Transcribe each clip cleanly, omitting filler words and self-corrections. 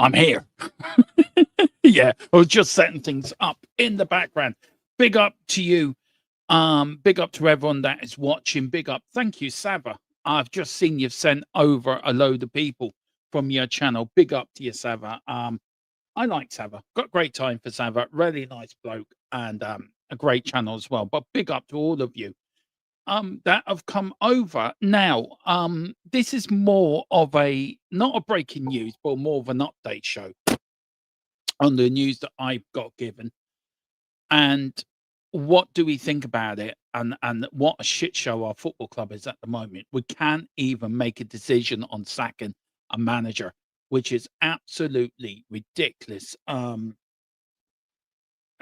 I'm here. Yeah, I was just setting things up in the background. Big up to you. Big up to everyone that is watching. Big up. Thank you, Sava. I've just seen you've sent over a load of people from your channel. Big up to you, Sava. I like Sava. Got great time for Sava. Really nice bloke and a great channel as well. But big up to all of you that have come over. Now, this is more of a not a breaking news, but more of an update show on the news that I've got given. And what do we think about it? And what a shit show our football club is at the moment. We can't even make a decision on sacking a manager, which is absolutely ridiculous.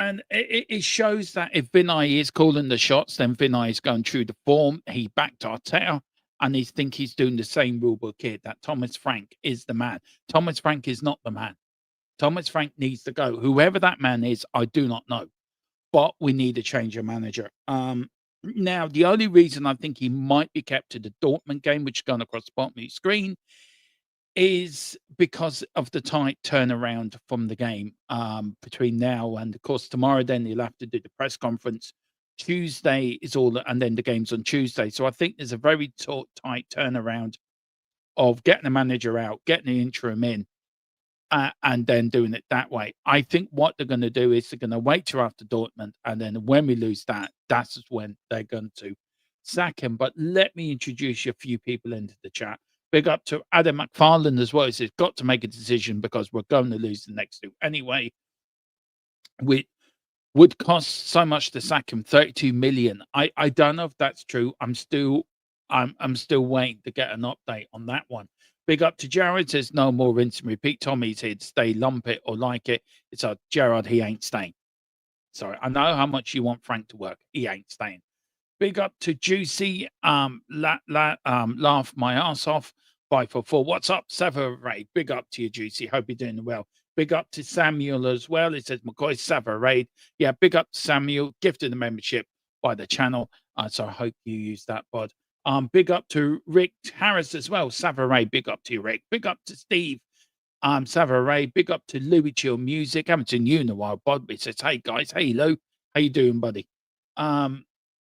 And it shows that if Vinay is calling the shots, then Vinay is going through the form. He backed Arteta, and he think he's doing the same rule book here, that Thomas Frank is the man. Thomas Frank is not the man. Thomas Frank needs to go. Whoever that man is, I do not know. But we need to change a manager. Now, the only reason I think he might be kept to the Dortmund game, which is going across the bottom of your screen, is because of the tight turnaround from the game between now and, of course, tomorrow. Then he'll have to do the press conference. Tuesday is all, and then the game's on Tuesday. So I think there's a very tight turnaround of getting the manager out, getting the interim in, and then doing it that way. I think what they're going to do is they're going to wait till after Dortmund, and then when we lose that, that's when they're going to sack him. But let me introduce you a few people into the chat. Big up to Adam McFarland as well. He says, got to make a decision because we're going to lose the next two anyway. We would cost so much to sack him, 32 million. I don't know if that's true. I'm still waiting to get an update on that one. Big up to Jared, says no more rinse and repeat. Tommy's here to stay, lump it or like it. It's a Gerard, he ain't staying. Sorry, I know how much you want Frank to work. He ain't staying. Big up to Juicy, laugh my ass off. 544. What's up, Sava Raid? Big up to you, Juicy. Hope you're doing well. Big up to Samuel as well. It says McCoy Sava Raid. Yeah, big up to Samuel. Gifted the membership by the channel. So I hope you use that, bud. Big up to Rick Harris as well. Sava Raid. Big up to you, Rick. Big up to Steve. Sava Raid. Big up to Louis Chill Music. Haven't seen you in a while, bud. But it says, hey guys, hey Lou. How you doing, buddy?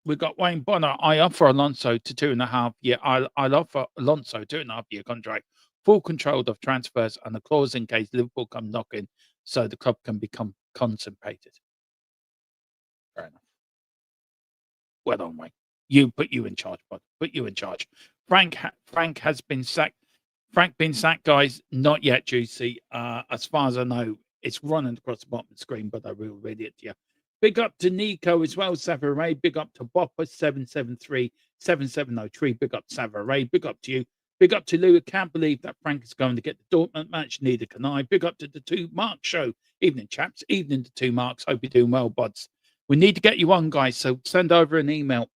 We've got Wayne Bonner. I offer Alonso to 2.5 year. I'll offer Alonso 2.5 year contract, full control of transfers, and a clause in case Liverpool come knocking, so the club can become concentrated. Fair enough. Well done, Wayne. Put you in charge, bud. Put you in charge. Frank has been sacked. Frank been sacked, guys. Not yet, Juicy. As far as I know, it's running across the bottom of the screen, but I will read it to you. Big up to Nico as well, Savaray. Big up to Bopper 773-7703. Big up to Savaray. Big up to you. Big up to Lou. I can't believe that Frank is going to get the Dortmund match. Neither can I. Big up to the Two Mark show. Evening, chaps. Evening to Two Marks. Hope you're doing well, buds. We need to get you on, guys. So send over an email,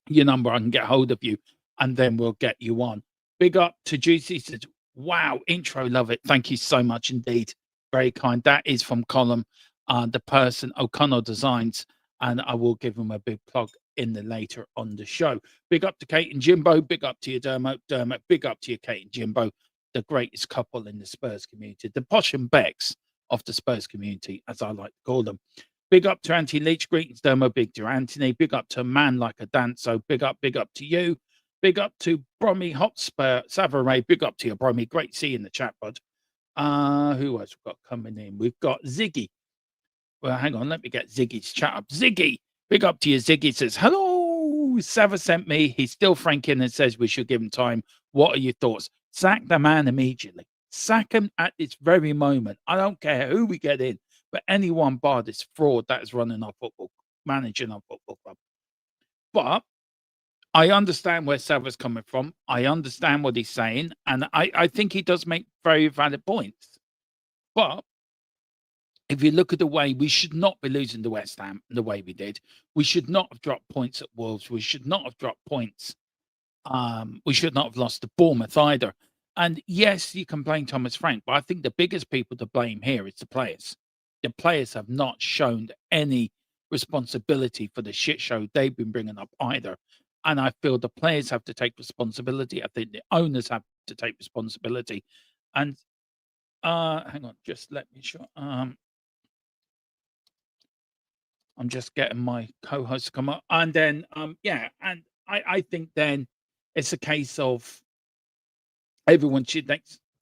your number. I can get hold of you, and then we'll get you on. Big up to Juicy. Says, wow, intro. Love it. Thank you so much indeed. Very kind. That is from Column. The person O'Connell Designs, and I will give him a big plug in the later on the show. Big up to Kate and Jimbo. Big up to you, Dermot. Big up to you, Kate and Jimbo, the greatest couple in the Spurs community, the Posh and Becks of the Spurs community, as I like to call them. Big up to Anthony Leach. Greetings, Dermo. Big to Anthony. Big up to a man like a dance. So big up to you. Big up to Brommy Hotspur Savaray. Big up to you, Brommy. Great to see you in the chat, bud. Who else we've got coming in? We've got Ziggy. Well, hang on, let me get Ziggy's chat up. Ziggy, big up to you. Ziggy says, hello, Sava sent me. He's still franking and says we should give him time. What are your thoughts? Sack the man immediately. Sack him at this very moment. I don't care who we get in, but anyone bar this fraud that is running our football, managing our football club. But I understand where Sava's coming from. I understand what he's saying. And I think he does make very valid points. But if you look at the way, we should not be losing to West Ham the way we did. We should not have dropped points at Wolves. We should not have dropped points. We should not have lost to Bournemouth either. And yes, you can blame Thomas Frank, but I think the biggest people to blame here is the players. The players have not shown any responsibility for the shit show they've been bringing up either. And I feel the players have to take responsibility. I think the owners have to take responsibility. And Hang on, just let me show. I'm just getting my co-host to come up, and then yeah, and I think then it's a case of everyone should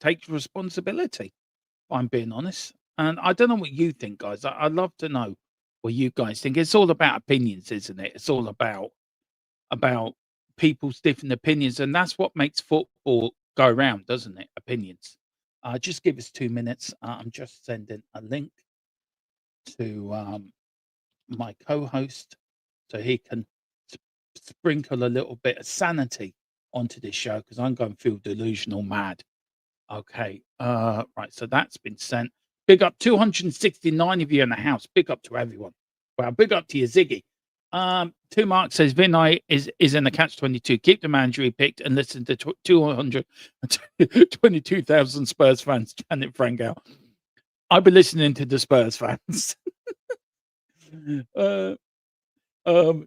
take responsibility. If I'm being honest, and I don't know what you think, guys. I'd love to know what you guys think. It's all about opinions, isn't it? It's all about people's different opinions, and that's what makes football go round, doesn't it? Opinions. Just give us 2 minutes. I'm just sending a link to my co-host so he can sprinkle a little bit of sanity onto this show because I'm going to feel delusional mad. Okay, right. So that's been sent. Big up 269 of you in the house. Big up to everyone. Well, big up to you, Ziggy. Two Mark says Vinay is in the catch 22. Keep the manager he picked and listen to 222,000 Spurs fans chanting Frank out. I've been listening to the Spurs fans.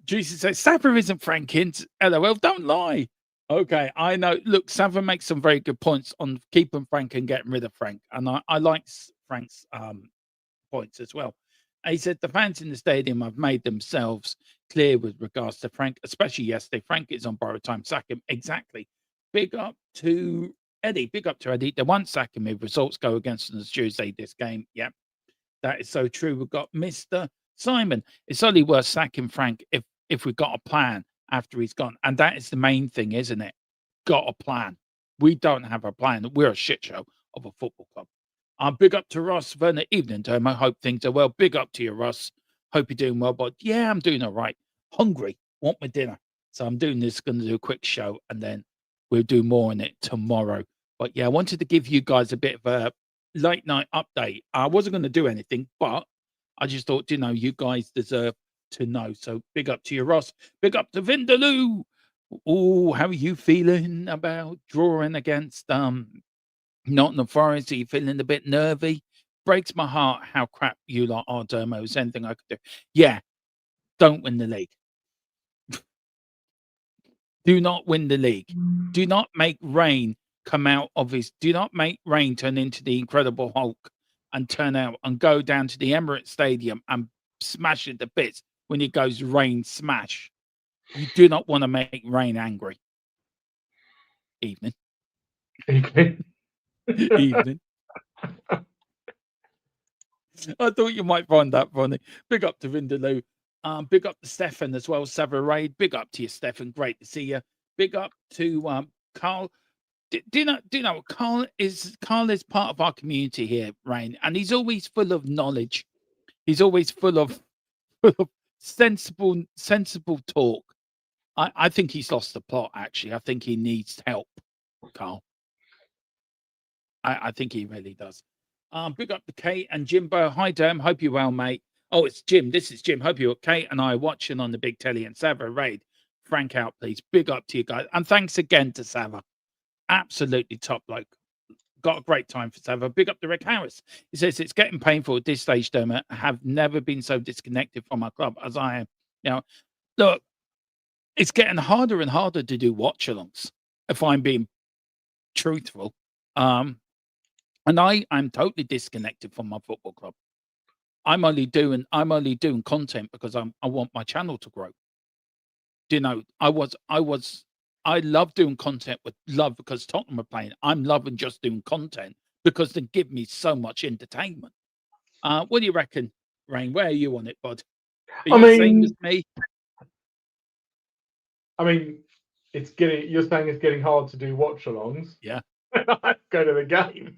Jesus says Sava isn't Frankins. LOL, don't lie. Okay, I know. Look, Sava makes some very good points on keeping Frank and getting rid of Frank, and I like Frank's points as well. He said the fans in the stadium have made themselves clear with regards to Frank, especially yesterday. Frank is on borrowed time. Sack him. Exactly. Big up to Eddie. Big up to Eddie. They won't sack him if results go against us Tuesday this game. Yep. That is so true. We've got Mr. Simon. It's only worth sacking Frank if we've got a plan after he's gone. And that is the main thing, isn't it? Got a plan. We don't have a plan. We're a shit show of a football club. Big up to Ross Werner. Evening, Tom. I hope things are well. Big up to you, Ross. Hope you're doing well. But yeah, I'm doing all right. Hungry. Want my dinner. So I'm doing this, going to do a quick show, and then we'll do more on it tomorrow. But yeah, I wanted to give you guys a bit of a late night update. I wasn't going to do anything, but I just thought, you guys deserve to know. So big up to you, Ross. Big up to Vindaloo. Oh, how are you feeling about drawing against Nottingham Forest? Are you feeling a bit nervy? Breaks my heart how crap you lot are, Dermo. Is anything I could do? Yeah, don't win the league. Do not win the league. Do not make Rain come out of his. Do not make Rain turn into the Incredible Hulk and turn out and go down to the Emirates Stadium and smash it to bits when he goes Rain smash. You do not want to make Rain angry. Evening. Evening. I thought you might find that funny. Big up to Vindaloo. Big up to Stefan as well, Savaraid. Big up to you, Stefan. Great to see you. Big up to Carl. Do you know Carl is part of our community here, Rain, and he's always full of knowledge. He's always full of sensible talk. I think he's lost the plot, actually. I think he needs help, Carl. I think he really does. Big up to Kate and Jimbo. Hi, Derm. Hope you're well, mate. Oh, it's Jim. This is Jim. Hope you're Kate and I are watching on the big telly. And Sava Raid. Frank out, please. Big up to you guys. And thanks again to Sava. Absolutely top bloke. Got a great time for Sava. Big up to Rick Harris. He says it's getting painful at this stage, Dermot. I have never been so disconnected from our club as I am. Look, it's getting harder and harder to do watch-alongs, if I'm being truthful. And I'm totally disconnected from my football club. I'm only doing content because I want my channel to grow. I love doing content with love because Tottenham are playing. I'm loving just doing content because they give me so much entertainment. What do you reckon, Rain? Where are you on it, bud? Are you the same as me? I mean, you're saying it's getting hard to do watch-alongs. Yeah. Go to the game.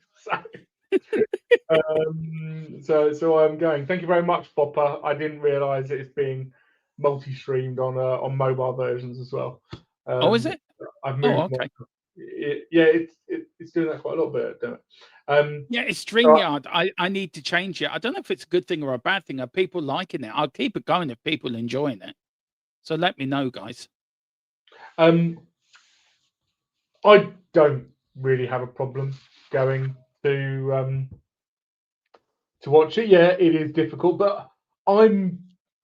So I'm going. Thank you very much, Popper. I didn't realise it's being multi-streamed on mobile versions as well. Is it? I've moved. Okay. It's doing that quite a little bit, don't it? Yeah, it's StreamYard. I need to change it. I don't know if it's a good thing or a bad thing. Are people liking it? I'll keep it going if people enjoying it. So let me know, guys. I don't really have a problem going to watch it. Yeah, it is difficult, but I'm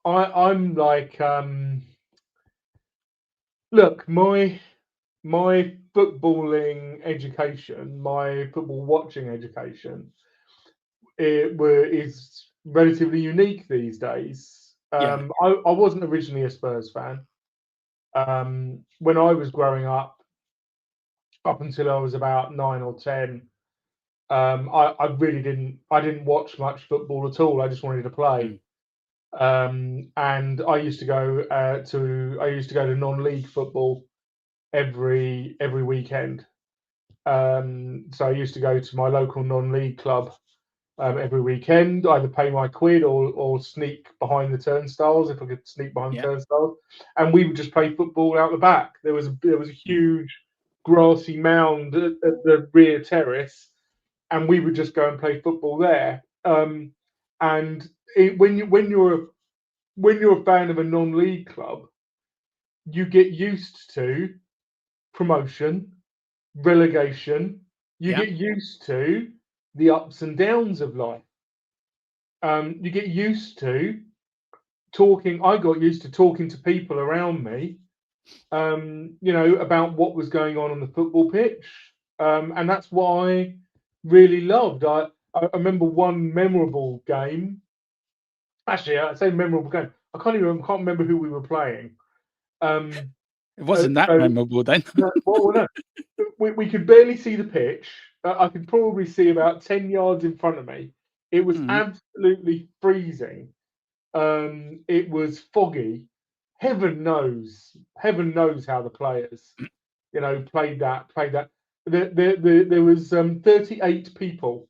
like look, my my footballing education, my football watching education, is relatively unique these days. Yeah. I wasn't originally a Spurs fan. When I was growing up until I was about 9 or 10, I really didn't watch much football at all. I just wanted to play. Mm. And I used to go to non-league football every weekend. So I used to go to my local non-league club every weekend, either pay my quid or sneak behind the turnstiles if I could sneak behind the Yeah. turnstiles, and we would just play football out the back. There was a Mm. huge grassy mound at the rear terrace, and we would just go and play football there. And when you're a fan of a non-league club, you get used to promotion, relegation. You Yeah. get used to the ups and downs of life. You get used to talking. I got used to talking to people around me, about what was going on the football pitch, and that's what I really loved. I remember one memorable game. Actually, I say memorable game. Can't remember who we were playing. Um, It wasn't that so memorable then. no, no, we could barely see the pitch. I could probably see about 10 yards in front of me. It was Mm. absolutely freezing. It was foggy. Heaven knows how the players, played that. There was 38 people.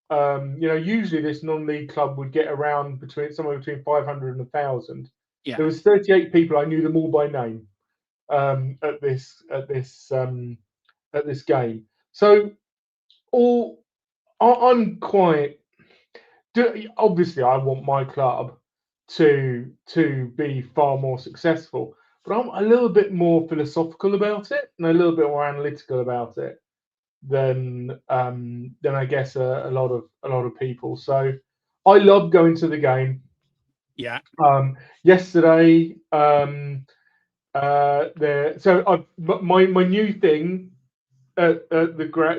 Usually this non-league club would get around somewhere between 500 and 1,000. There Yeah. was 38 people. I knew them all by name at this game. So all I'm quite obviously I want my club to be far more successful, but I'm a little bit more philosophical about it and a little bit more analytical about it than I guess a lot of people. So I love going to the game. Yeah. Yesterday, my new thing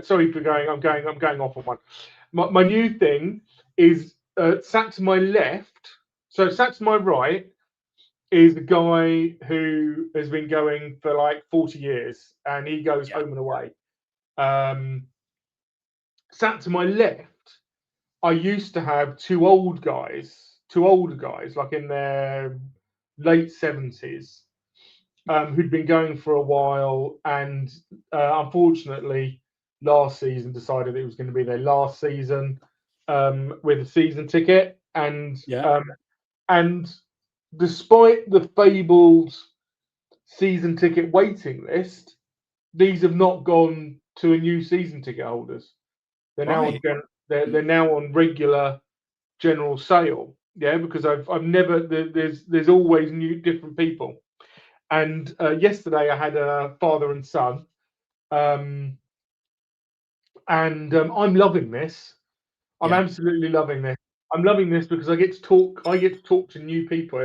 sorry for going. I'm going off on one. My new thing is sat to my left. So sat to my right is a guy who has been going for like 40 years, and he goes Yeah. home and away. Um, Sat to my left, I used to have two older guys, like in their late 70s, who'd been going for a while, and unfortunately, last season decided it was going to be their last season with a season ticket, Yeah. and despite the fabled season ticket waiting list, these have not gone to a new season ticket holders. They're now on Right. they're now on regular general sale. Yeah, because I've never there's always new different people. And yesterday I had a father and son, um, and I'm loving this. I'm Yeah. absolutely loving this. I'm loving this because I get to talk. I get to talk to new people So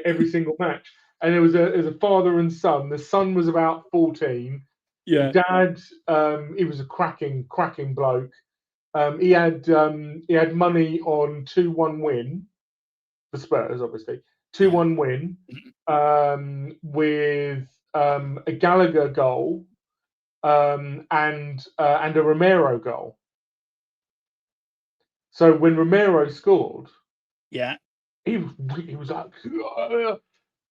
every single match. And there was a father and son. The son was about 14. The yeah. dad, he was a cracking bloke. He had money on 2-1 win for Spurs, obviously. two Yeah. one win with a Gallagher goal and a Romero goal. So when Romero scored, Yeah. he was like,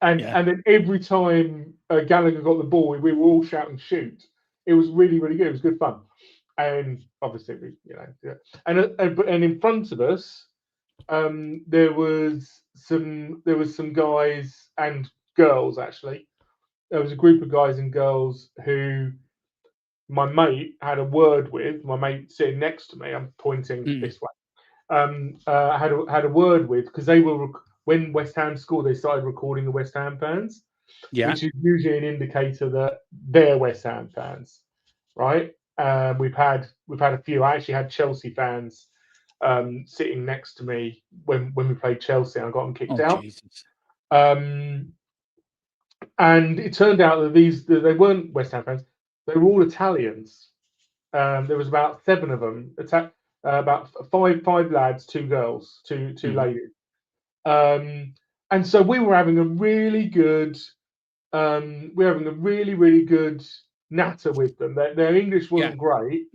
and Yeah. then every time Gallagher got the ball, we were all shouting "shoot!" It was really good. It was good fun, and obviously yeah. And in front of us, there was some guys and girls actually. There was a group of guys and girls who my mate had a word with. My mate sitting next to me. I'm pointing Mm. this way. Had a word with because they were when West Ham scored, they started recording the West Ham fans, Yeah. which is usually an indicator that they're West Ham fans, right? We've had a few. I actually had Chelsea fans sitting next to me when we played Chelsea, and I got them kicked Oh out. Jesus. Um, And it turned out that they weren't West Ham fans; they were all Italians. There was about 7 of them, about five lads, 2 girls, two Mhm. ladies. And so we were having a really good, really good natter with them. Their English Yeah. wasn't great,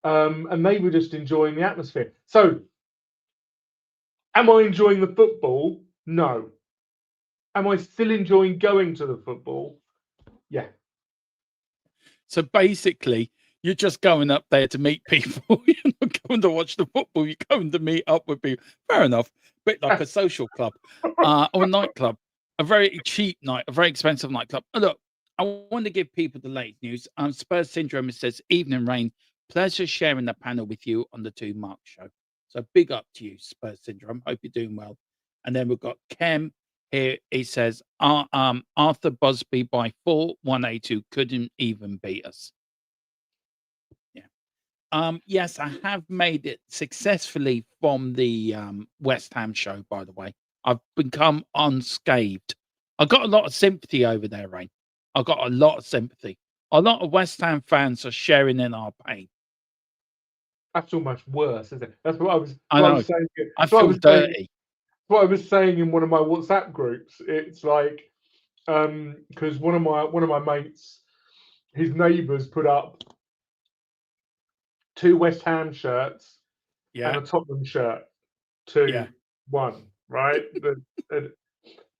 and they were just enjoying the atmosphere. So, am I enjoying the football? No. Am I still enjoying going to the football? Yeah. So basically, you're just going up there to meet people. You're not going to watch the football. You're going to meet up with people. Fair enough. Bit like a social club or a nightclub. A very cheap night, a very expensive nightclub. Look, I want to give people the latest news. Spurs Syndrome says, Evening Rain, pleasure sharing the panel with you on the 2 Mark show. So big up to you, Spurs Syndrome. Hope you're doing well. And then we've got Kem here. He says, Arthur Busby by 4-1-A-2 couldn't even beat us. Yeah. Yes, I have made it successfully from the West Ham show, by the way. I've become unscathed. I got a lot of sympathy over there, Rain. I got a lot of sympathy. A lot of West Ham fans are sharing in our pain. That's almost worse, isn't it? That's what I was. I What I know. was saying. I What I feel was saying. dirty. What I was saying in one of my WhatsApp groups. It's like, because one of my mates, his neighbours put up 2 West Ham shirts and Yeah. a Tottenham shirt, Yeah. 2-1, right?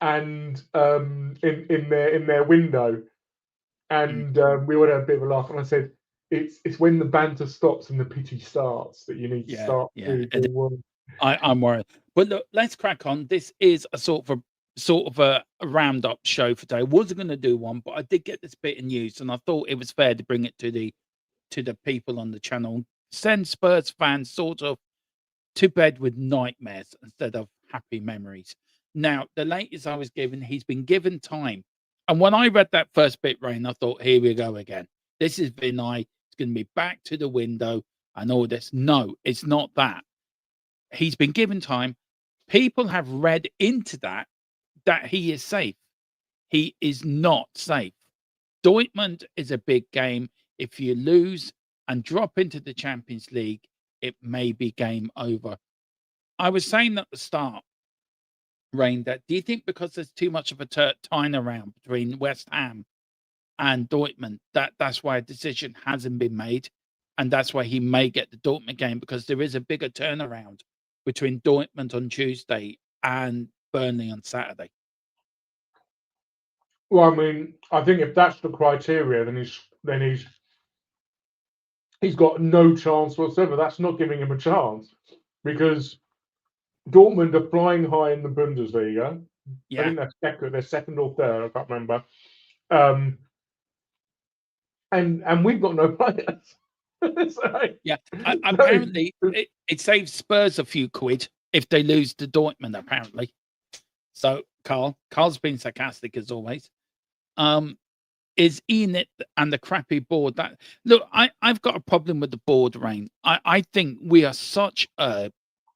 And in their window, Mm. and we would have a bit of a laugh. And I said, it's when the banter stops and the pity starts that you need to Yeah. start Yeah. moving. I'm worried. But look, let's crack on. This is a sort of a roundup show for today. I wasn't going to do one, but I did get this bit of news, and I thought it was fair to bring it to the people on the channel. Send Spurs fans sort of to bed with nightmares instead of happy memories. Now, the latest I was given, he's been given time. And when I read that first bit, Rain, I thought, here we go again. This is Vinay. It's going to be back to the window and all this. No, it's not that. He's been given time. People have read into that he is safe. He is not safe. Dortmund is a big game. If you lose and drop into the Champions League, it may be game over. I was saying at the start, Rain, that do you think because there's too much of a time around between West Ham and Dortmund, that's why a decision hasn't been made, and that's why he may get the Dortmund game because there is a bigger turnaround between Dortmund on Tuesday and Burnley on Saturday. Well, I mean, I think if that's the criteria, then he's got no chance whatsoever. That's not giving him a chance because Dortmund are flying high in the Bundesliga. I Yeah, think they're second or third. I can't remember. Um, and we've got no players. so, yeah. Apparently, so, it saves Spurs a few quid if they lose to Dortmund. Apparently, so Carl's been sarcastic as always. Is Enid and the crappy board that look, I've got a problem with the board, Rain. I think we are such a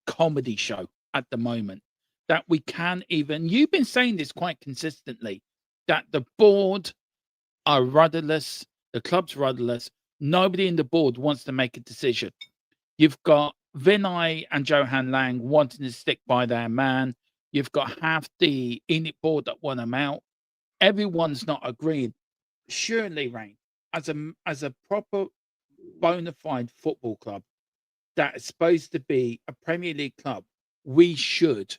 comedy show at the moment that we can even you've been saying this quite consistently that the board are rudderless, the club's rudderless, nobody in the board wants to make a decision. You've got Vinay and Johan Lang wanting to stick by their man. You've got half the Enid board that want them out. Everyone's not agreeing. Surely, Rain, as a proper bona fide football club that is supposed to be a Premier League club, we should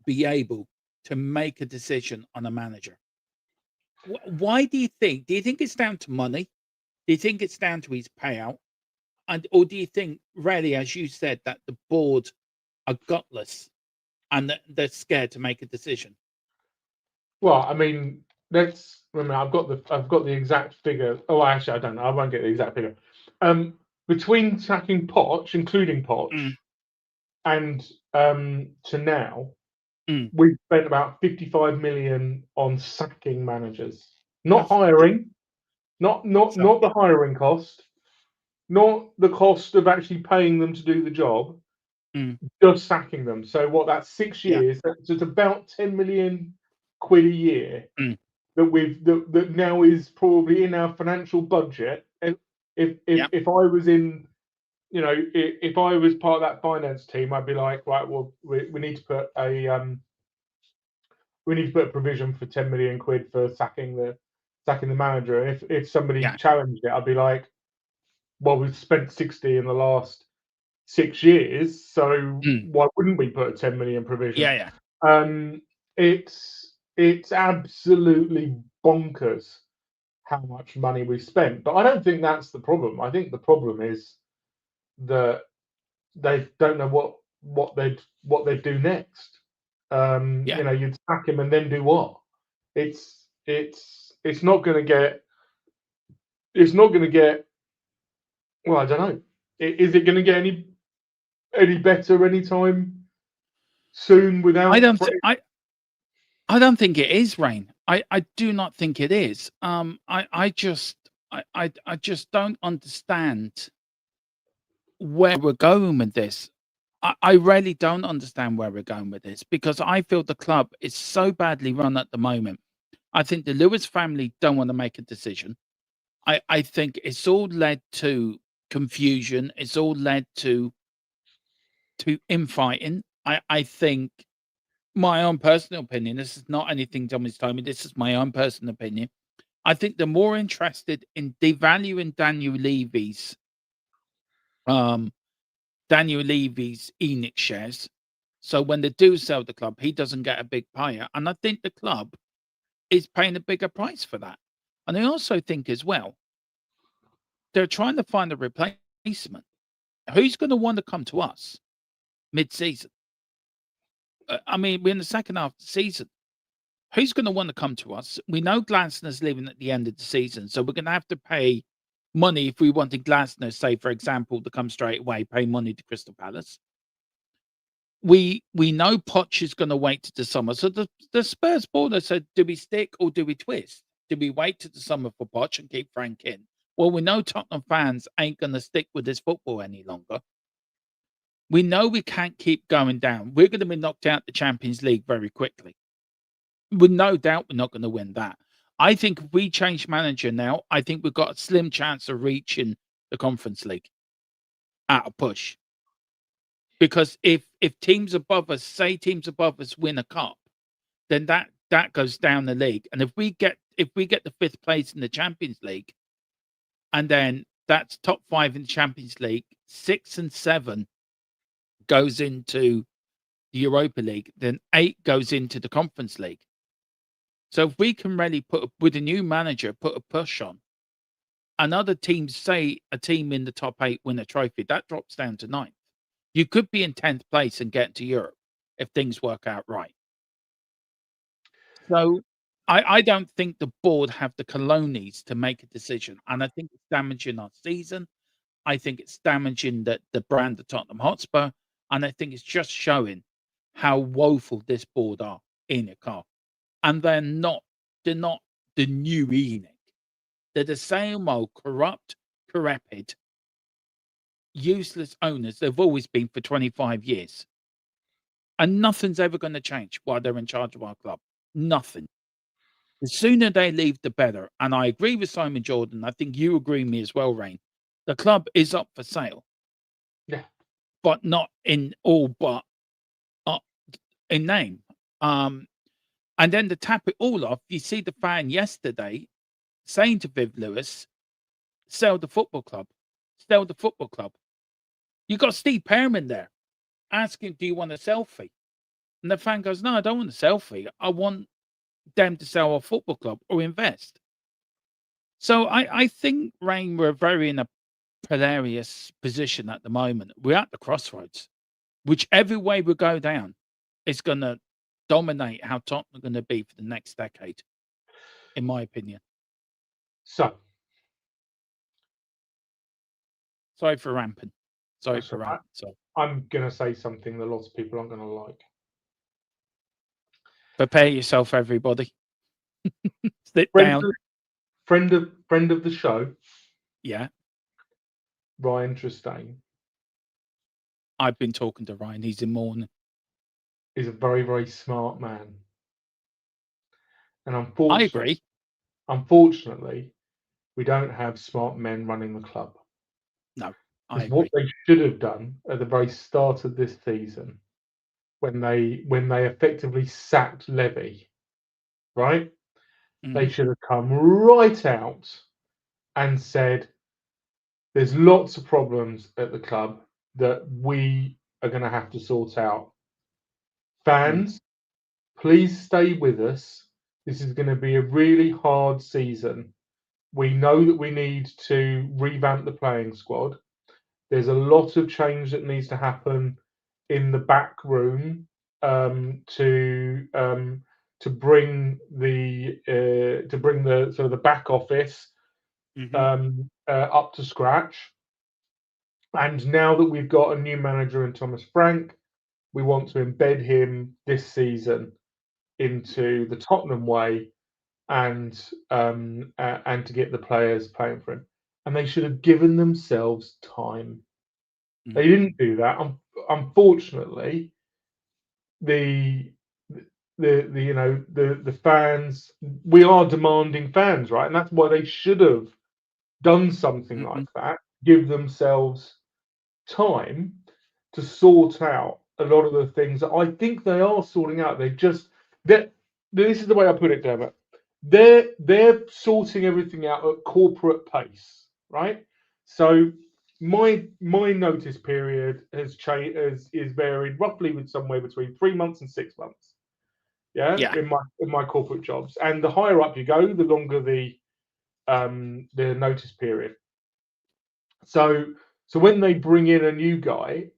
be able to make a decision on a manager. Why do you think? Do you think it's down to money? Do you think it's down to his payout? And or do you think, really, as you said, that the board are gutless and that they're scared to make a decision? well, I mean, let's remember. I've got the exact figure. Oh, actually, I don't know. I won't get the exact figure. Between sacking Poch, including Poch, Mm, and to now, mm. we've spent about 55 million on sacking managers, not That's ridiculous. hiring, So not the yeah, hiring cost, not the cost of actually paying them to do the job, mm, just sacking them. So what? That's six yeah, years. That's about 10 million. quid a year Mm. that now is probably in our financial budget. And Yep. if I was in, if I was part of that finance team, I'd be like, right, well, we need to put a provision for 10 million quid for sacking the manager. And if somebody Yeah. challenged it, I'd be like, well, we've spent 60 in the last 6 years, so Mm. why wouldn't we put a 10 million provision? Yeah. Yeah. It's absolutely bonkers how much money we spent. But I don't think that's the problem. I think the problem is that they don't know what they'd do next. Yeah. You'd sack him and then do what? It's not going to get. It's not going to get. Well, I don't know. Is it going to get any better anytime soon I without? don't. I don't think it is rain. I do not think it is. I just don't understand where we're going with this. I really don't understand where we're going with this because I feel the club is so badly run at the moment. I think the Lewis family don't want to make a decision. I think it's all led to confusion. It's all led to infighting. I think my own personal opinion. This is not anything Tommy's told me. This is my own personal opinion. I think they're more interested in devaluing um Daniel Levy's Enix shares. So when they do sell the club, he doesn't get a big payer. And I think the club is paying a bigger price for that. And I also think as well, they're trying to find a replacement. Who's going to want to come to us mid-season? I mean, we're in the second half of the season. Who's going to want to come to us? We know Glasner's leaving at the end of the season, so we're going to have to pay money if we wanted Glasner, say, for example, to come straight away, pay money to Crystal Palace. We know Poch is going to wait to the summer. So the Spurs board said, do we stick or do we twist? Do we wait to the summer for Poch and keep Frank in? Well, we know Tottenham fans ain't going to stick with this football any longer. We know we can't keep going down. We're going to be knocked out the Champions League very quickly. With no doubt, we're not going to win that. I think if we change manager now, I think we've got a slim chance of reaching the Conference League at a push. Because if teams above us, win a cup, then that goes down the league. And if we get the fifth place in the Champions League, and then that's top 5 in the Champions League, 6 and 7 goes into the Europa League, then 8 goes into the Conference League. So if we can really with a new manager, put a push on, and other teams, say a team in the top 8 win a trophy, that drops down to 9th. You could be in 10th place and get to Europe if things work out right. So I don't think the board have the colonies to make a decision, and I think it's damaging our season. I think it's damaging the brand of Tottenham Hotspur, and I think it's just showing how woeful this board are in a car. And they're not the new Enoch. They're the same old corrupt, decrepit, useless owners they've always been for 25 years. And nothing's ever going to change while they're in charge of our club. Nothing. The sooner they leave, the better. And I agree with Simon Jordan. I think you agree with me as well, Rain. The club is up for sale. Yeah. But not in all but in name. And then to tap it all off, you see the fan yesterday saying to Viv Lewis, sell the football club. Sell the football club. You got Steve Pearman there asking, do you want a selfie? And the fan goes, no, I don't want a selfie. I want them to sell our football club or invest. So I think, Rain, we're very in a precarious position at the moment. We're at the crossroads. Whichever way we go down, it's going to dominate how Tottenham are going to be for the next decade, in my opinion. So, sorry for ramping. Sorry. I'm going to say something that lots of people aren't going to like. Prepare yourself, everybody. Sit down. Friend of the show. Yeah. Ryan Tristane. I've been talking to Ryan. He's in mourning. Is a very, very smart man. And I agree. unfortunately, we don't have smart men running the club. No, I Because what agree. they should have done at the very start of this season, when they effectively sacked Levy, right? They Mhm, should have come right out and said, "There's lots of problems at the club that we are going to have to sort out. mhm, Fans, please stay with us. This is going to be a really hard season. We know that we need to revamp the playing squad. There's a lot of change that needs to happen in the back room to bring the sort of the back office mhm, up to scratch. And now that we've got a new manager in Thomas Frank, we want to embed him this season into the Tottenham way and to get the players playing for him. And they should have given themselves time. mhm, They didn't do that. Unfortunately, the the fans, we are demanding fans, right? And that's why they should have done something mhm, like that. Give themselves time to sort out a lot of the things that I think they are sorting out. They just that this is the way I put it, Dermot. They're sorting everything out at corporate pace, right? So my notice period has changed is varied roughly with somewhere between 3 months and 6 months. Yeah, yeah, in my corporate jobs, and the higher up you go, the longer the notice period. So when they bring in a new guy,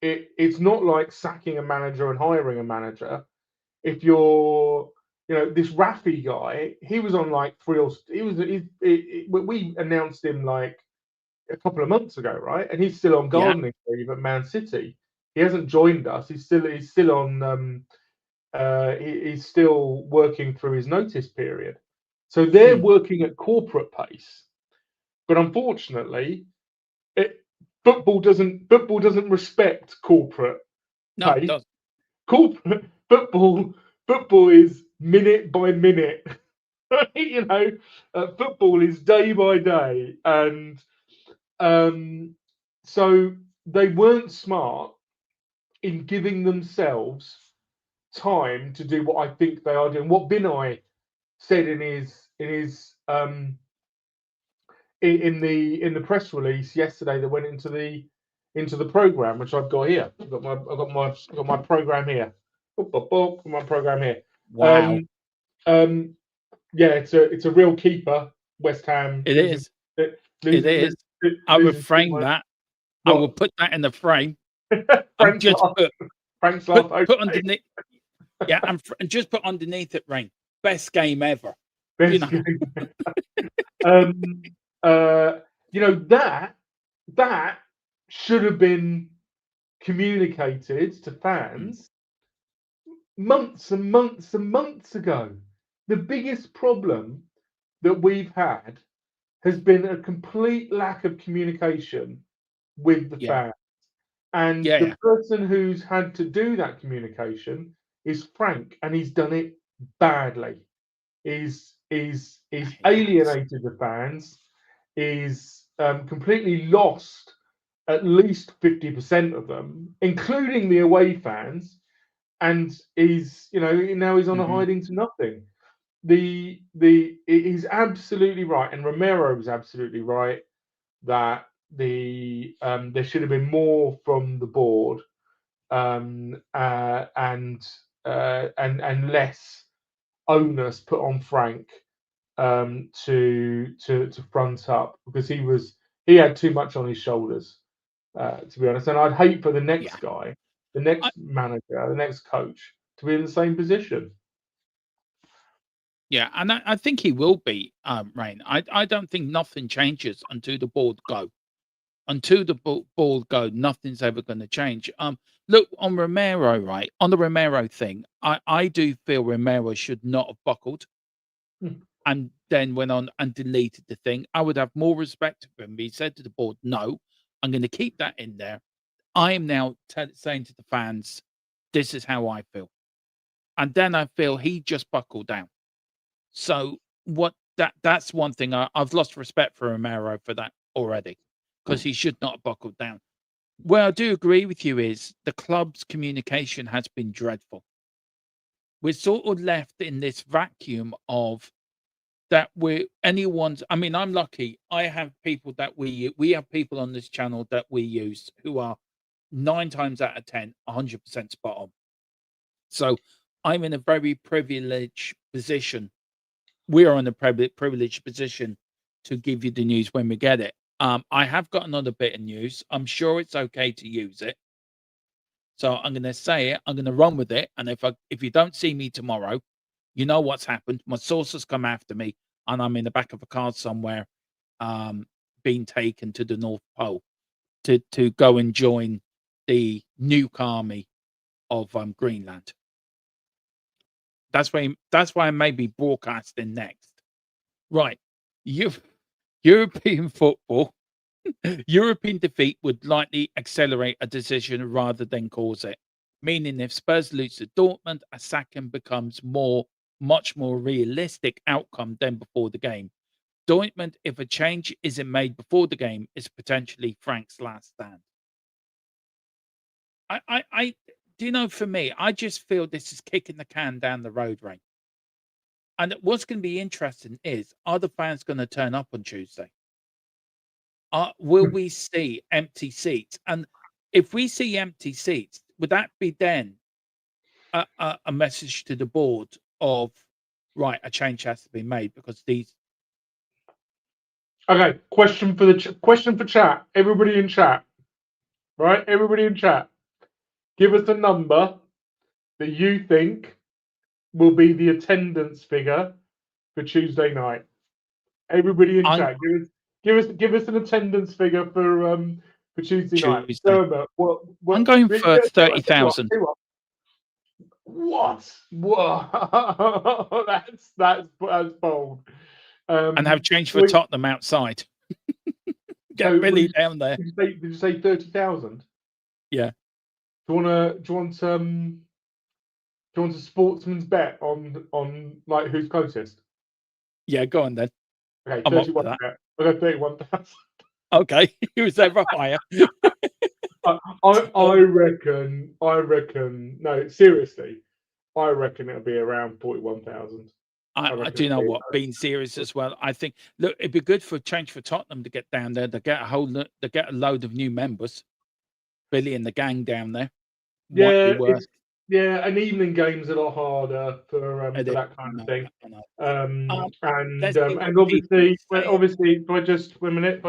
it's not like sacking a manager and hiring a manager. If you're this Rafi guy, he was on like three or we announced him like a couple of months ago, right? And he's still on yeah, gardening leave at Man City. He hasn't joined us. He's still on he's still working through his notice period. So they're mm. working at corporate pace. But unfortunately, it, football doesn't respect corporate No, it pace. does. Corporate football is minute by minute. Football is day by day, and so they weren't smart in giving themselves time to do what I think they are doing. What Binay said in the press release yesterday that went into the program, which I've got here. I've got my program here. My program here. Wow, Um, um, yeah, it's a real keeper. West Ham it losing is. It losing is. I would losing frame that. I will what put that in the frame and Frank's just laugh. put Frank's put laugh. put Okay, underneath. Yeah, and just put underneath it, Rain. Best game ever. You best know. game. Um, uh, that should have been communicated to Mm, fans months and months and months ago. The biggest problem that we've had has been a complete lack of communication with the yeah, fans. And yeah, the yeah. person who's had to do that communication is Frank, and he's done it badly. He's He has. alienated the fans, is completely lost at least 50% of them, including the away fans, and now he's on a Mhm, hiding to nothing. He's absolutely right, and Romero is absolutely right that there should have been more from the board, and less onus put on Frank to front up, because he had too much on his shoulders, to be honest. And I'd hate for the next yeah. guy, the I next manager, the next coach to be in the same position. yeah, and I think he will be, Rain. I don't think nothing changes until the board go. Until the ball go, nothing's ever going to change. Look on Romero, right? On the Romero thing, I do feel Romero should not have buckled Hmm. and then went on and deleted the thing. I would have more respect for him. He said to the board, "No, I'm going to keep that in there. I am now saying to the fans, this is how I feel." And then I feel he just buckled down. So that's one thing I've lost respect for Romero for that already, because he should not have buckled down. Where I do agree with you is the club's communication has been dreadful. We're sort of left in this vacuum of that I mean, I'm lucky. I have people that we have people on this channel that we use who are 9 times out of 10, 100% spot on. So I'm in a very privileged position. We are in a privileged position to give you the news when we get it. I have got another bit of news. I'm sure it's okay to use it. So I'm going to say it. I'm going to run with it. And if you don't see me tomorrow, you know what's happened. My sources come after me, and I'm in the back of a car somewhere, being taken to the North Pole to go and join the nuke army of Greenland. That's why I may be broadcasting next. Right. European football. European defeat would likely accelerate a decision rather than cause it. Meaning if Spurs lose to Dortmund, a second becomes much more realistic outcome than before the game. Dortmund, if a change isn't made before the game, is potentially Frank's last stand. I do you know, for me, I just feel this is kicking the can down the road, Ray. And what's going to be interesting is, are the fans going to turn up on Tuesday? Will we see empty seats? And if we see empty seats, would that be then a message to the board of, right, a change has to be made because these. Okay, question for chat. Everybody in chat, right? Everybody in chat, give us a number that you think will be the attendance figure for Tuesday night. Everybody in chat, give us an attendance figure for Tuesday night. Tuesday. I'm going for 30,000. What? Whoa, that's bold. And have change for Tottenham outside. Get Billy down there. Did you say 30,000? Yeah. Do you want a sportsman's bet on like who's closest? Yeah, go on then. Okay, 31 bet. I'll go 31,000. Okay, who's ever higher? I reckon. No, seriously, I reckon it'll be around 41,000. I do you know what? Being serious as well, I think. Look, it'd be good for change for Tottenham to get down there. They get a load of new members. Billy and the gang down there. Yeah, and evening games are a lot harder for that kind of thing. And obviously, if I just wait a minute,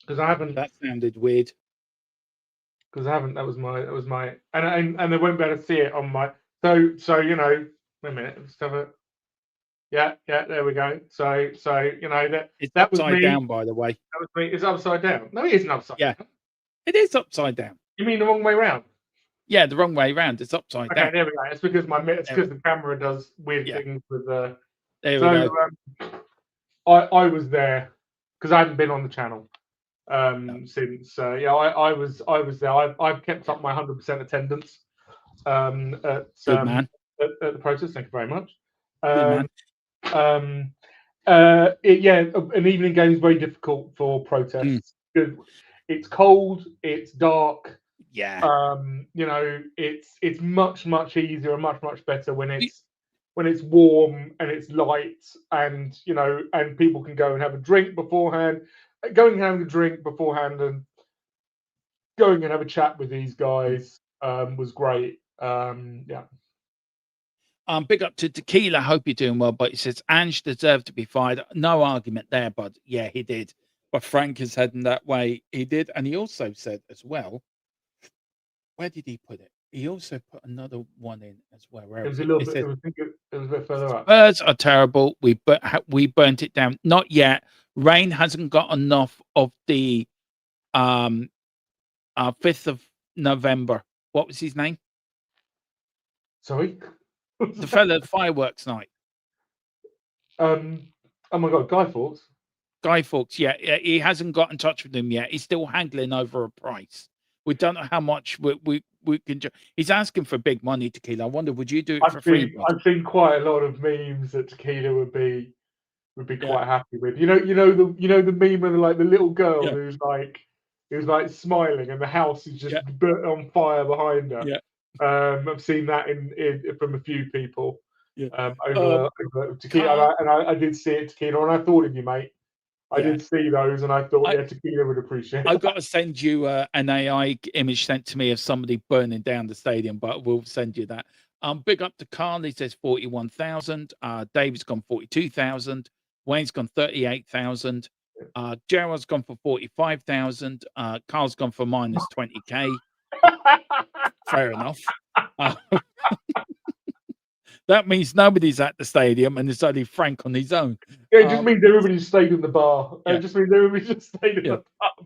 because I haven't. That sounded weird. Because I haven't. That was my, and they won't be able to see it on my. So you know, wait a minute. Let's have it. Yeah, there we go. So you know that was upside me. down, by the way. That was me. It's upside down. No, it isn't upside down. It is upside down. You mean the wrong way round? Yeah, the wrong way round. It's upside down. Okay, there we go. It's because the camera does weird things with the. There we go. I was there because I hadn't been on the channel since. I was there. I've kept up my 100% attendance at the protest. Thank you very much. Good man. An evening game is very difficult for protests. It's cold, it's dark. Yeah. You know, it's much easier and much better when it's warm and it's light, and you know, and people can go and have a drink beforehand. Going and having a drink beforehand and going and have a chat with these guys was great. Yeah. Big up to Tequila. Hope you're doing well. But he says Ange deserved to be fired. No argument there, bud. Yeah, he did. But Frank is heading that way. He did, and he also said as well. Where did he put it? He also put another one in as well. Where it was a little bit. It was a bit further up. Spurs are terrible. We burnt it down. Not yet. Rain hasn't got enough of the 5th of November. What was his name? Sorry. The fella at fireworks night. Oh my God, Guy Fawkes. Guy Fawkes, yeah, he hasn't got in touch with him yet. He's still haggling over a price. We don't know how much we can. He's asking for big money, Tequila. I wonder, would you do it for free, bud? I've seen quite a lot of memes that Tequila would be Yeah, quite happy with. The meme of the little girl yeah, who's like smiling and the house is just yeah, burnt on fire behind her. yeah, I've seen that in from a few people yeah. over Carl, tequila, and I did see it tequila, and I thought of you, mate. I yeah. did see those, and I thought, I yeah, tequila would appreciate I that. got to send you an AI image sent to me of somebody burning down the stadium, but we'll send you that. Big up to Carl. He says 41,000. David's gone 42,000. Wayne's gone 38,000. Gerald's gone for 45,000. Carl's gone for minus 20K. Fair enough. Uh, that means nobody's at the stadium and it's only Frank on his own. Yeah, it just means everybody stayed in the bar. Yeah. It just means everybody just stayed in Yeah.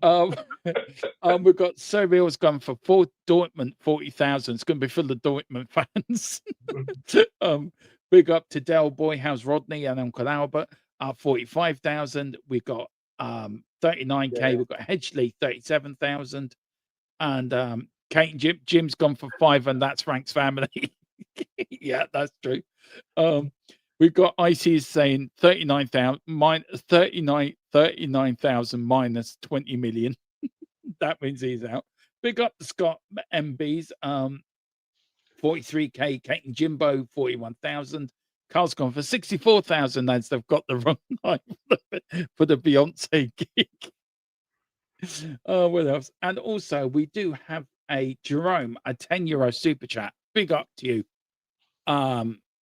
the pub. We've got Serbia's gone for Dortmund 40,000. It's going to be full of Dortmund fans. Big up to Del Boy, how's Rodney and Uncle Albert? 45,000. We've got 39K. Yeah. We've got Hedgley 37,000, and Kate and Jim's gone for 5, and that's Frank's family. Yeah, that's true. We've got Icy is saying 39,000 minus 39,000 minus 20 million. That means he's out. Big up to Scott MB's 43K. Kate and Jimbo 41,000. Carl's gone for 64,000 as they've got the wrong night for the Beyonce gig. What else? And also we do have a Jerome, a €10 super chat. Big up to you.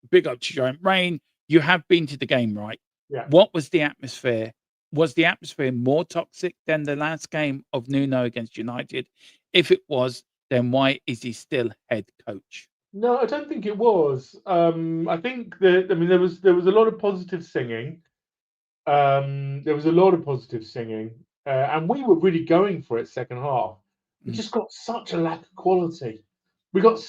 Big up to Jerome. Rain, you have been to the game, right? Yeah. What was the atmosphere? Was the atmosphere more toxic than the last game of Nuno against United? If it was, then why is he still head coach? No, I don't think it was. I think that there was a lot of positive singing. There was a lot of positive singing, and we were really going for it second half. We just got such a lack of quality. We got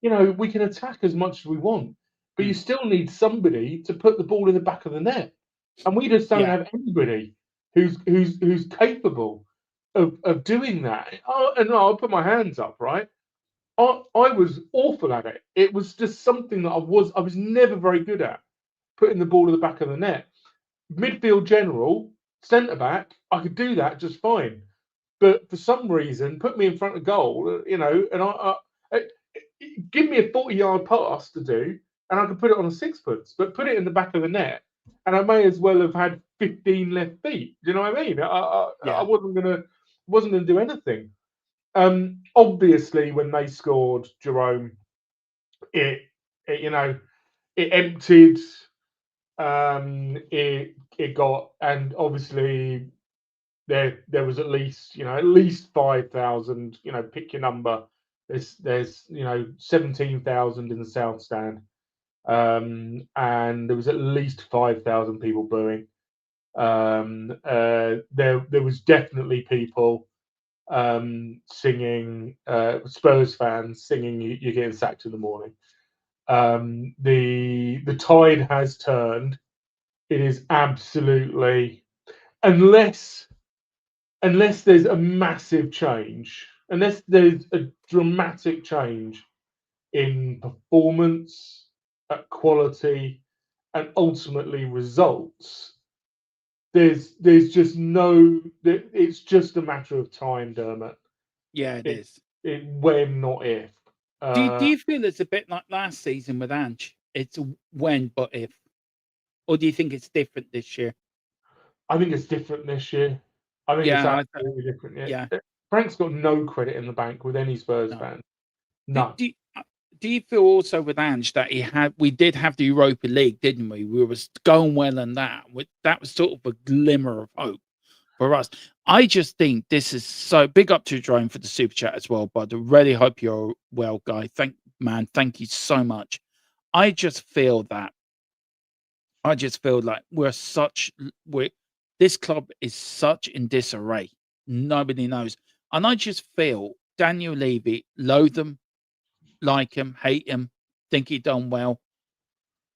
we can attack as much as we want, but you still need somebody to put the ball in the back of the net, and we just don't have anybody who's capable of doing that. I'll put my hands up, right? I was awful at it. It was just something that I was never very good at, putting the ball in the back of the net. Midfield general, centre back, I could do that just fine. But for some reason, put me in front of goal, and I give me a 40-yard pass to do, and I could put it on a 6-foot, but put it in the back of the net, and I may as well have had 15 left feet. Do you know what I mean? I wasn't gonna do anything. Obviously, when they scored, Jerome, it emptied. It got, and obviously there was at least 5,000. Pick your number. There's 17,000 in the south stand, and there was at least 5,000 people booing. There was definitely people singing, Spurs fans singing "You're getting sacked in the morning." The tide has turned. It is absolutely, unless there's a massive change, unless there's a dramatic change in performance, quality, and ultimately results. There's just no. It's just a matter of time, Dermot. Yeah, it is. When, not if. Do you feel it's a bit like last season with Ange? It's when, but if. Or do you think it's different this year? I think it's different this year. I think it's absolutely different. Yeah. Frank's got no credit in the bank with any Spurs fan. No. Do you feel also with Ange that we did have the Europa League, didn't we? We were going well in that. That was sort of a glimmer of hope for us. I just think this is so big up to Jerome for the super chat as well, but I really hope you're well, guy. Thank you so much. I just feel like this club is such in disarray. Nobody knows. And I just feel Daniel Levy, loathe him, like him, hate him, think he done well.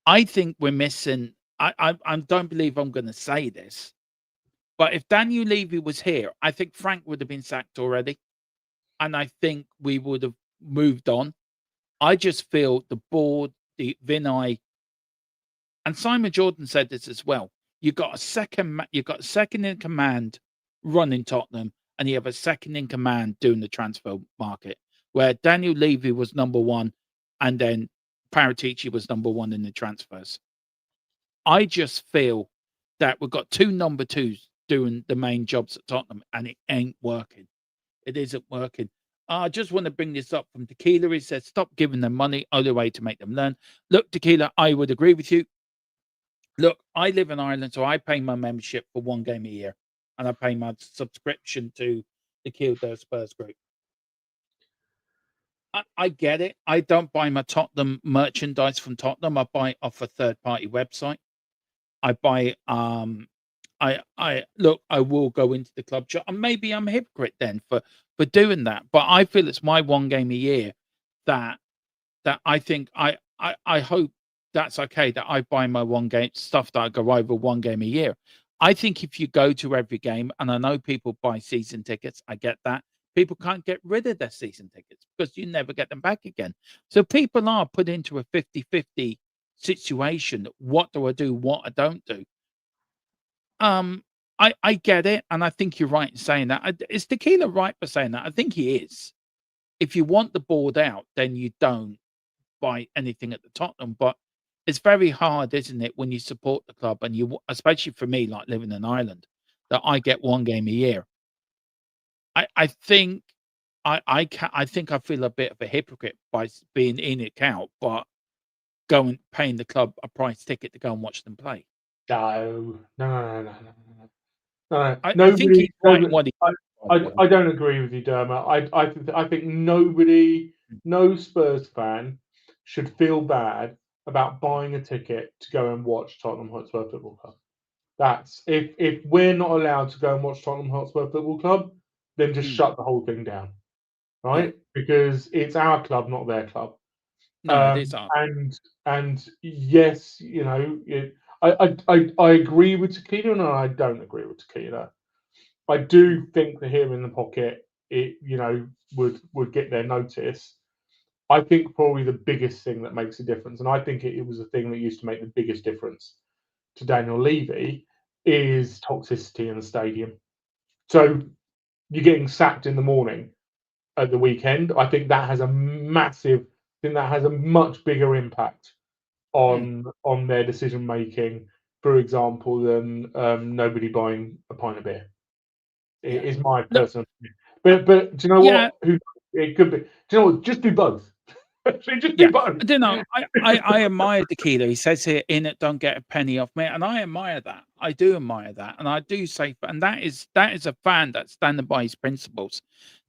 I think we're missing. I don't believe I'm going to say this, but if Daniel Levy was here, I think Frank would have been sacked already, and I think we would have moved on. I just feel the board, the Vinay, and Simon Jordan said this as well. You've got a second in command running Tottenham, and you have a second in command doing the transfer market, where Daniel Levy was number one, and then Paratici was number one in the transfers. I just feel that we've got two number twos doing the main jobs at Tottenham, and it ain't working. It isn't working. I just want to bring this up from Tequila. He says, stop giving them money, only way to make them learn. Look, Tequila, I would agree with you. Look, I live in Ireland, so I pay my membership for one game a year, and I pay my subscription to the Kildare Spurs group. I get it. I don't buy my Tottenham merchandise from Tottenham. I buy it off a third-party website. I buy I look, I will go into the club shop, and maybe I'm a hypocrite then for doing that. But I feel it's my one game a year that I think I hope that's okay that I buy my one game stuff that I go over one game a year. I think if you go to every game, and I know people buy season tickets, I get that. People can't get rid of their season tickets because you never get them back again. So people are put into a 50-50 situation. What do I do? What I don't do? I get it, and I think you're right in saying that. Is Tequila right for saying that? I think he is. If you want the board out, then you don't buy anything at the Tottenham. But it's very hard, isn't it, when you support the club and especially for me, like living in Ireland, that I get one game a year. I think I think I feel a bit of a hypocrite by being in it out, but paying the club a price ticket to go and watch them play. No, no, no, no, no, no, no. I think he's right in what he. I don't agree with you, Dermot. I think no Spurs fan should feel bad about buying a ticket to go and watch Tottenham Hotspur Football Club. That's if we're not allowed to go and watch Tottenham Hotspur Football Club, then just shut the whole thing down, right? Because it's our club, not their club. No, it is our. And yes, you know, I agree with Tequila, and I don't agree with Tequila. I do think the here in the pocket, it would get their notice. I think probably the biggest thing that makes a difference, and I think it was the thing that used to make the biggest difference to Daniel Levy, is toxicity in the stadium. So you're getting sacked in the morning at the weekend. I think that has a much bigger impact on their decision making, for example, than nobody buying a pint of beer. It is my personal opinion. But do you know what? It could be. Do you know what? Just do both. Just do both. I don't know. I admire Tequila. He says here, in it, don't get a penny off me. And I admire that. I do admire that. And I do say, and that is a fan that's standing by his principles.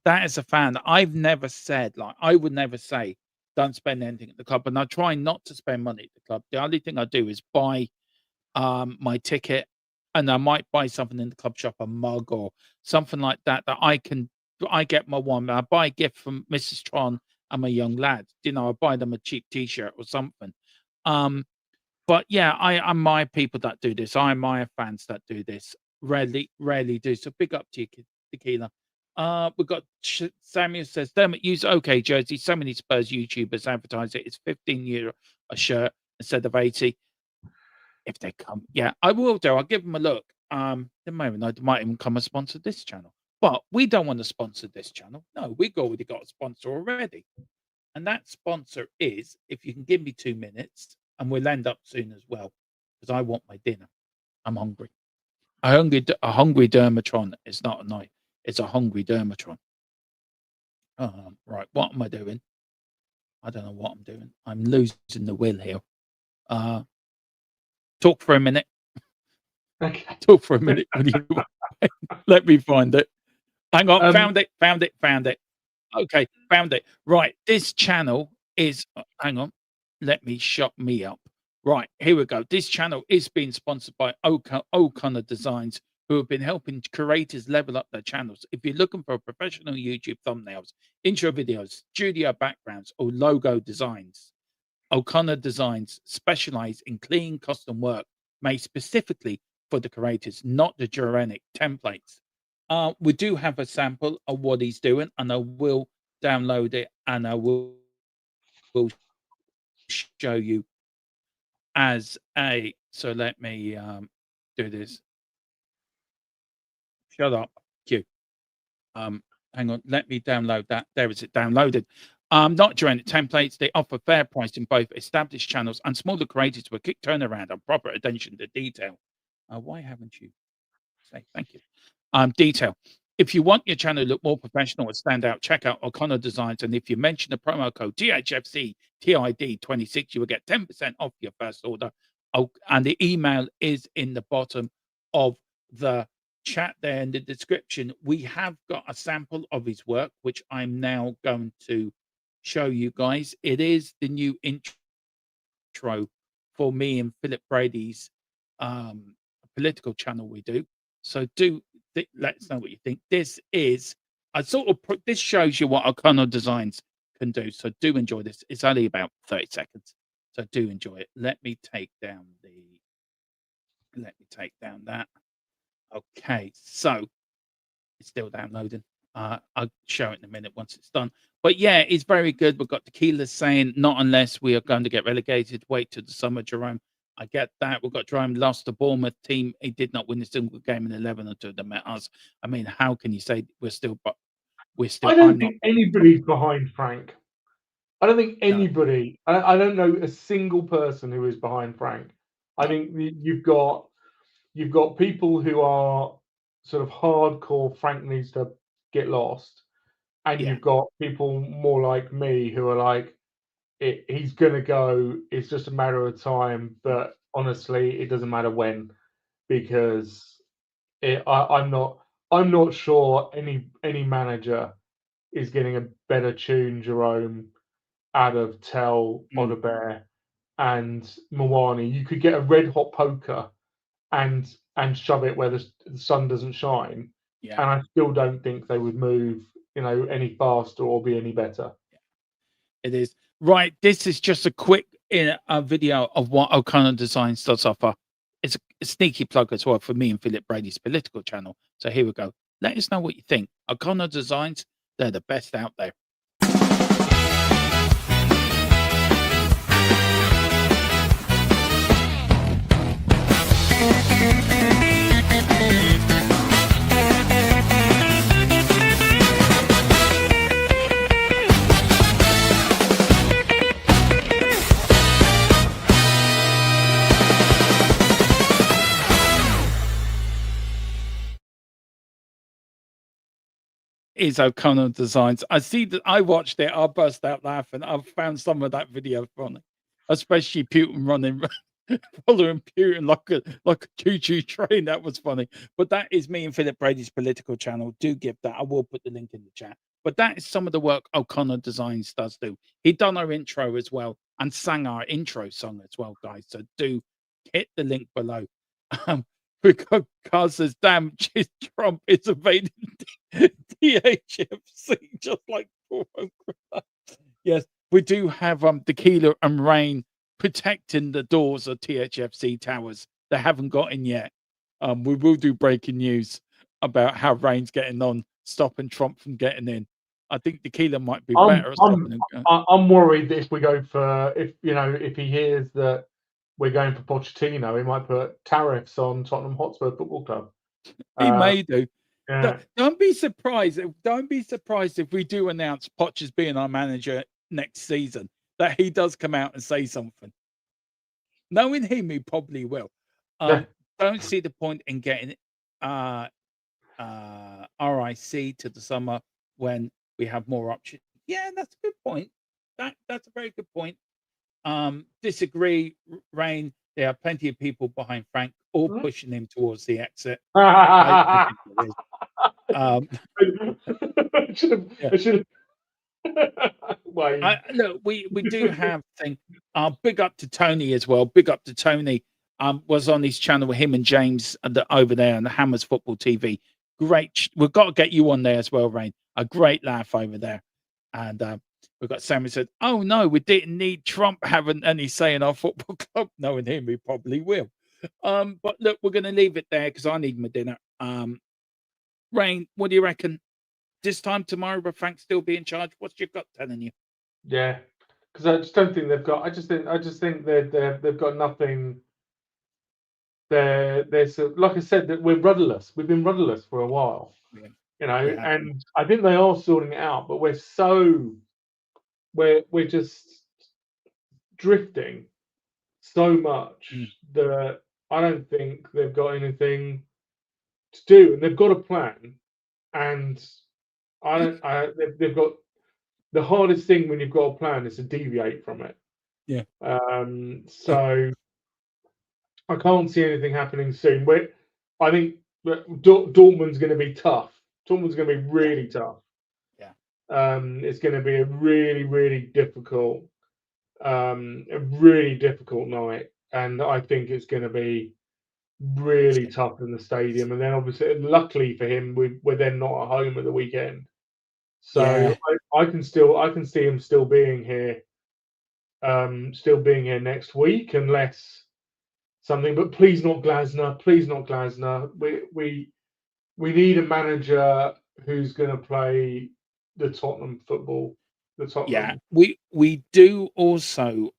That is a fan that I've never said, like, I would never say, don't spend anything at the club. And I try not to spend money at the club. The only thing I do is buy my ticket, and I might buy something in the club shop, a mug or something like that, that I get my one. I buy a gift from Mrs. Tron and my young lad. You know, I buy them a cheap T-shirt or something. But yeah, I admire people that do this. I admire fans that do this. Rarely do. So big up to you, Tequila. We've got Samuel says, Dermot, use OK jersey. So many Spurs YouTubers advertise it. It's €15 a shirt instead of 80. If they come, yeah, I will do. I'll give them a look. The moment I might even come and sponsor this channel. But we don't want to sponsor this channel. No, we've already got a sponsor already. And that sponsor is, if you can give me 2 minutes, and we'll end up soon as well, because I want my dinner. I'm hungry. A hungry Dermatron. It's not a night. It's a hungry Dermatron. Right, what am I doing? I don't know what I'm doing. I'm losing the will here. Talk for a minute. Okay. Talk for a minute. Let me find it. Hang on. Found it. Okay, found it. Right. This channel is, hang on. Let me shut me up. Right. Here we go. This channel is being sponsored by O'Connor Designs, who have been helping creators level up their channels. If you're looking for professional YouTube thumbnails, intro videos, studio backgrounds, or logo designs, O'Connor Designs specialize in clean custom work made specifically for the creators, not the generic templates. We do have a sample of what he's doing, and I will download it, and I will show you as a. So let me do this. Shut up, Q. Hang on, let me download that. There is it downloaded. Not joint templates. They offer fair price in both established channels and smaller creators with a quick turnaround and proper attention to detail. Why haven't you say thank you? Detail. If you want your channel to look more professional and stand out, check out O'Connor Designs. And if you mention the promo code THFC TID26, you will get 10% off your first order. Oh, and the email is in the bottom of the chat there in the description. We have got a sample of his work, which I'm now going to show you guys. It is the new intro for me and Philip Brady's political channel we do. So let us know what you think. This is this shows you what O'Connor Designs can do. So do enjoy this. It's only about 30 seconds. So do enjoy it. Let me take down that. Okay, so it's still downloading. I'll show it in a minute once it's done. But yeah, it's very good. We've got Tequila saying, not unless we are going to get relegated. Wait till the summer, Jerome. I get that. We've got Jerome lost the Bournemouth team. He did not win a single game in 11 until they met us. I mean, how can you say we're still? I don't think anybody's behind Frank. I don't think anybody. No. I don't know a single person who is behind Frank. I think you've got people who are sort of hardcore. Frank needs to get lost, and you've got people more like me who are like, he's gonna go. It's just a matter of time. But honestly, it doesn't matter when, because I'm not sure any manager is getting a better tune, Jerome, out of Tell, Odebear, and Mawani. You could get a red hot poker and shove it where the sun doesn't shine, and I still don't think they would move, any faster or be any better. It is right. This is just a quick video of what O'Connor Designs does offer. It's a sneaky plug as well for me and Philip Brady's political channel. So here we go. Let us know what you think. O'Connor Designs, they're the best out there. Is O'Connor Designs. I see that I watched it. I burst out laughing. I've found some of that video funny, especially Putin running, following Putin like a choo-choo train. That was funny. But that is me and Philip Brady's political channel. Do give that. I will put the link in the chat. But that is some of the work O'Connor Designs does do. He done our intro as well and sang our intro song as well, guys. So do hit the link below. Because says, damn, Trump is evading THFC, just like yes, we do have Tequila and Rain protecting the doors of THFC towers. They haven't got in yet. We will do breaking news about how Rain's getting on, stopping Trump from getting in. I think Tequila might be better. I'm worried that if we go for if he hears that we're going for Pochettino, he might put tariffs on Tottenham Hotspur Football Club. He may do. Yeah. Don't be surprised. Don't be surprised if we do announce Poch as being our manager next season, that he does come out and say something. Knowing him, he probably will. Don't see the point in getting RIC to the summer when we have more options. Yeah, that's a good point. That's a very good point. Disagree, Rain. There are plenty of people behind Frank, all pushing him towards the exit. I should have. Look, we do have thing. Big up to Tony as well. Big up to Tony. Was on his channel with him and James over there on the Hammers Football TV. Great. We've got to get you on there as well, Rain. A great laugh over there. And we've got Sam who said, oh no, we didn't need Trump having any say in our football club. Knowing him, we probably will. But look, we're going to leave it there because I need my dinner. Rain, what do you reckon? this time tomorrow, will Frank still be in charge? What's your gut telling you? Yeah, because I just don't think they've got. I just think they've got nothing. There's like I said that we're rudderless. We've been rudderless for a while, Yeah, you we know, have been. and I think they are sorting it out. But we're just drifting so Mm. much that I don't think they've got anything to do, and they've got a plan. And I don't. They've got the hardest thing when you've got a plan is to deviate from it. Yeah. Yeah. So I can't see anything happening soon. I think that Dortmund's going to be tough. Dortmund's going to be Yeah. really tough. Yeah. It's going to be a really, really difficult night, and I think it's going to be It's really gonna be tough in the stadium. And then, obviously, luckily for him, we're then not at home at the weekend, so yeah. I can see him still being here next week, unless something. But please not Glasner. Please not Glasner. We need a manager who's going to play the Tottenham football. The Yeah. Tottenham. We do also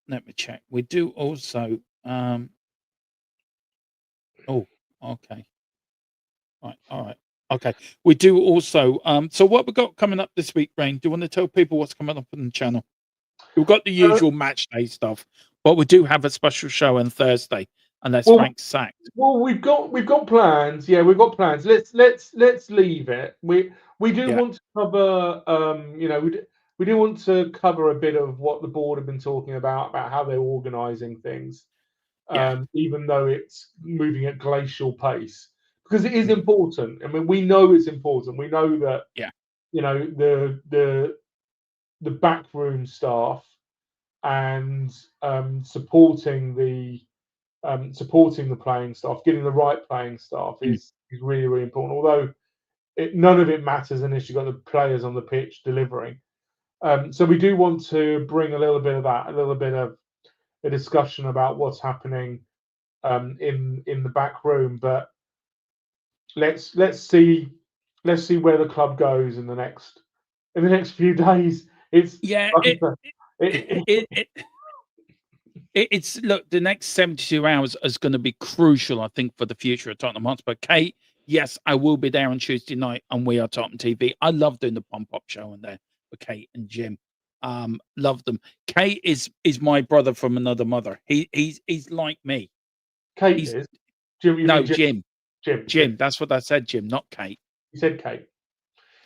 let me check. We do also oh, okay. Right, all right. Okay. We do also so what we got coming up this week, Rain? Do you want to tell people what's coming up on the channel? We've got the Uh, usual match day stuff, but we do have a special show on Thursday, unless well, Frank's sacked. well, we've got plans. Yeah, we've got plans. Let's leave it. We do Yeah, want to cover. We do want to cover a bit of what the board have been talking about how they're organising things. yeah, Even though it's moving at glacial pace, because it is mm, important. I mean, we know it's important. We know that yeah, the backroom staff and supporting the playing staff, getting the right playing staff mm, is really really important. Although none of it matters unless you've got the players on the pitch delivering. So we do want to bring a little bit of that, a little bit of a discussion about what's happening in the back room. But let's see where the club goes in the next few days. It's yeah. like I said, It, it, it's look. The next 72 hours is going to be crucial, I think, for the future of Tottenham Hotspur. Kate, yes, I will be there on Tuesday night, and we are Tottenham TV. I love doing the pump up show on there with Kate and Jim. Love them. Kate is my brother from another mother. He's like me. Kate He's is Jim. You no mean Jim? Jim. Jim. Yeah, Jim. That's what I said. Jim, not Kate. you said Kate.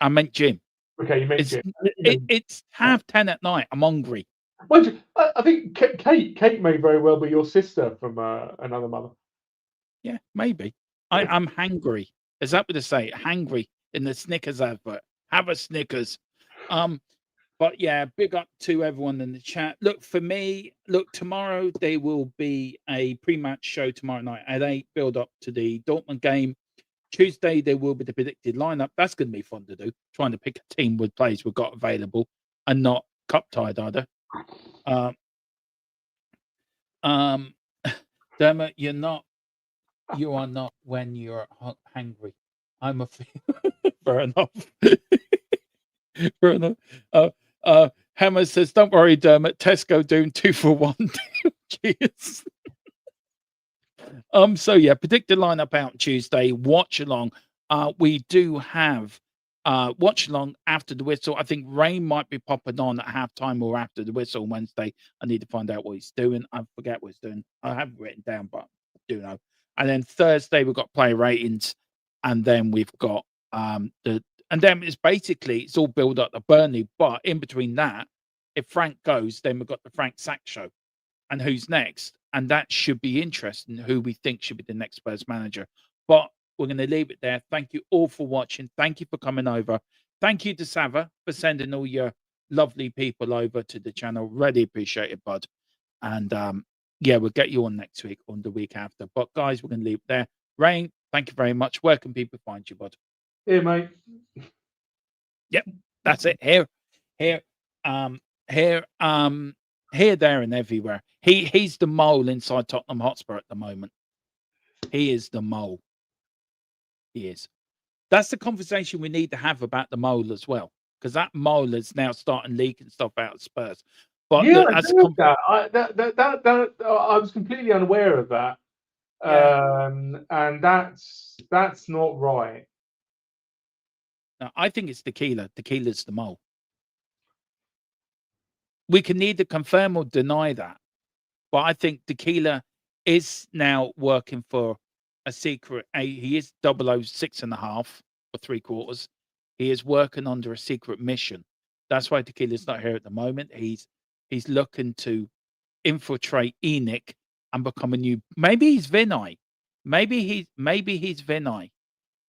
I meant Jim. Okay, you meant It's Jim. I think you meant. it's 10:30 at night. I'm hungry. Well, I think Kate may very well be your sister from another mother. Yeah, maybe. I'm hangry. Is that what they say? Hangry in the Snickers advert. Have a Snickers. Um, but yeah, big up to everyone in the chat. Look, for me, look, tomorrow there will be a pre-match show tomorrow night at 8, build up to the Dortmund game. Tuesday there will be the predicted lineup. That's going to be fun to do. Trying to pick a team with players we've got available and not cup tied either. Um, um, Dermot, you are not when you're hungry. I'm a fair enough. Fair enough. Hammer says, "Don't worry, Dermot. Tesco doing 2 for 1." Cheers. So yeah, predicted lineup out Tuesday. Watch along. We do have watch along after the whistle. I think Rain might be popping on at halftime or after the whistle Wednesday. I need to find out what he's doing. I forget what he's doing. I haven't written down, but I do know. And then Thursday we've got player ratings, and then we've got and then it's all build up to Burnley. But in between that, if Frank goes, then we've got the Frank Sack show and who's next. And that should be interesting, who we think should be the next Spurs manager. But we're going to leave it there. Thank you all for watching. Thank you for coming over. Thank you to Sava for sending all your lovely people over to the channel. Really appreciate it, bud. And yeah, we'll get you on next week, on the week after. But guys, we're going to leave it there. Rain, thank you very much. Where can people find you, bud? Here, mate. Yep, that's it. Here, um, here, um, here, there, and everywhere. He's the mole inside Tottenham Hotspur at the moment. He is the mole. He is. That's the conversation we need to have about the mole as well, because that mole is now starting leaking stuff out of Spurs. But Yeah, I as a heard that. I was completely unaware of that. Yeah. And that's not right. no, I think it's tequila. Tequila's the mole. We can neither confirm or deny that, but I think tequila is now working for a secret. He is 006.5 or 3/4. He is working under a secret mission. That's why tequila's not here at the moment. He's looking to infiltrate Enoch and become a new. Maybe he's Vinay. Maybe he's Vinay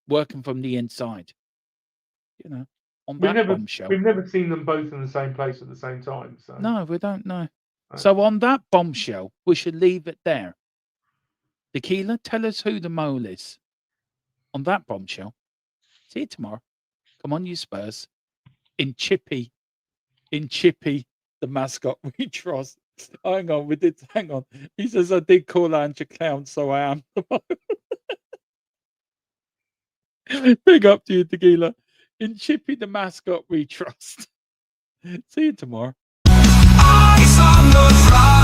working from the inside. You know, on that bombshell. We've never seen them both in the same place at the same time. So No, we don't know. Right. So on that bombshell, we should leave it there. Tequila, tell us who the mole is. On that bombshell. See you tomorrow. Come on, you Spurs. In Chippy, the mascot we trust. Hang on. He says I did call Ange a clown, so I am. Big up to you, Tequila. In Chippy, the mascot we trust. See you tomorrow. Eyes on the prize.